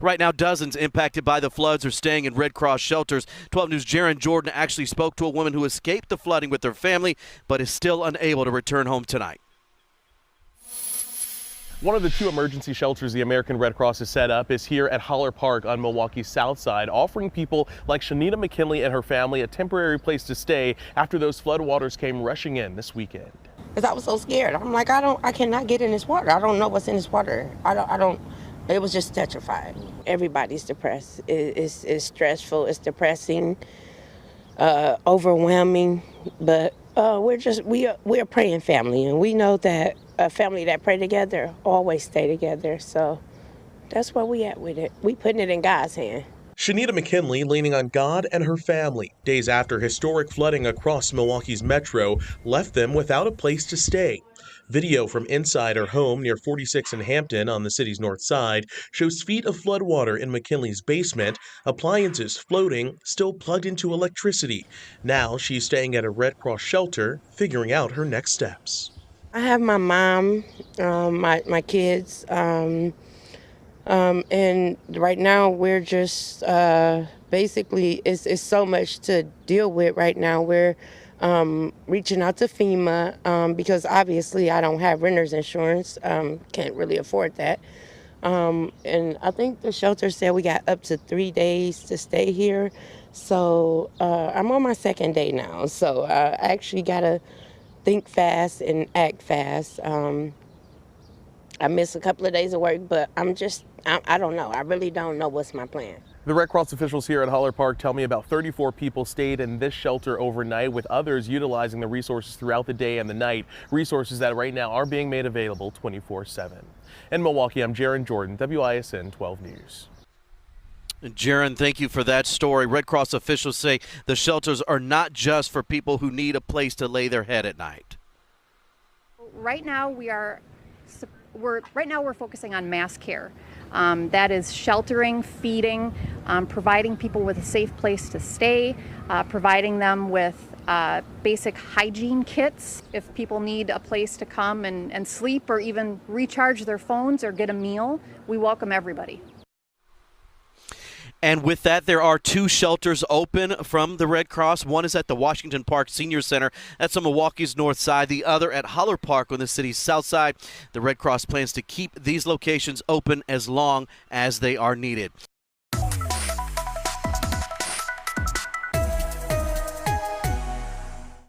Right now, dozens impacted by the floods are staying in Red Cross shelters. 12 News' Jaron Jordan actually spoke to a woman who escaped the flooding with her family, but is still unable to return home tonight. One of the 2 emergency shelters the American Red Cross has set up is here at Holler Park on Milwaukee's south side, offering people like Shanita McKinley and her family a temporary place to stay after those floodwaters came rushing in this weekend. Because I was so scared. I'm like, I cannot get in this water. I don't know what's in this water. It was just petrifying. Everybody's depressed. It's stressful, it's depressing, overwhelming, but we are a praying family, and we know that a family that pray together always stay together. So that's where we at with it. We putting it in God's hand. Shanita McKinley leaning on God and her family days after historic flooding across Milwaukee's metro left them without a place to stay. Video from inside her home near 46 in Hampton on the city's north side shows feet of floodwater in McKinley's basement, appliances floating, still plugged into electricity. Now she's staying at a Red Cross shelter, figuring out her next steps. I have my mom, my kids, and right now we're just basically it's so much to deal with right now. We're reaching out to FEMA because obviously I don't have renter's insurance, can't really afford that. And I think the shelter said we got up to 3 days to stay here. So I'm on my 2nd day now. So I actually got to think fast and act fast. I missed a couple of days of work, but I don't know. I really don't know what's my plan. The Red Cross officials here at Holler Park tell me about 34 people stayed in this shelter overnight, with others utilizing the resources throughout the day and the night, resources that right now are being made available 24/7. In Milwaukee, I'm Jaron Jordan, WISN 12 News. Jaron, thank you for that story. Red Cross officials say the shelters are not just for people who need a place to lay their head at night. Right now we're focusing on mass care. That is sheltering, feeding, providing people with a safe place to stay, providing them with basic hygiene kits. If people need a place to come and sleep or even recharge their phones or get a meal, we welcome everybody. And with that, there are 2 shelters open from the Red Cross. One is at the Washington Park Senior Center. That's on Milwaukee's north side. The other at Holler Park on the city's south side. The Red Cross plans to keep these locations open as long as they are needed.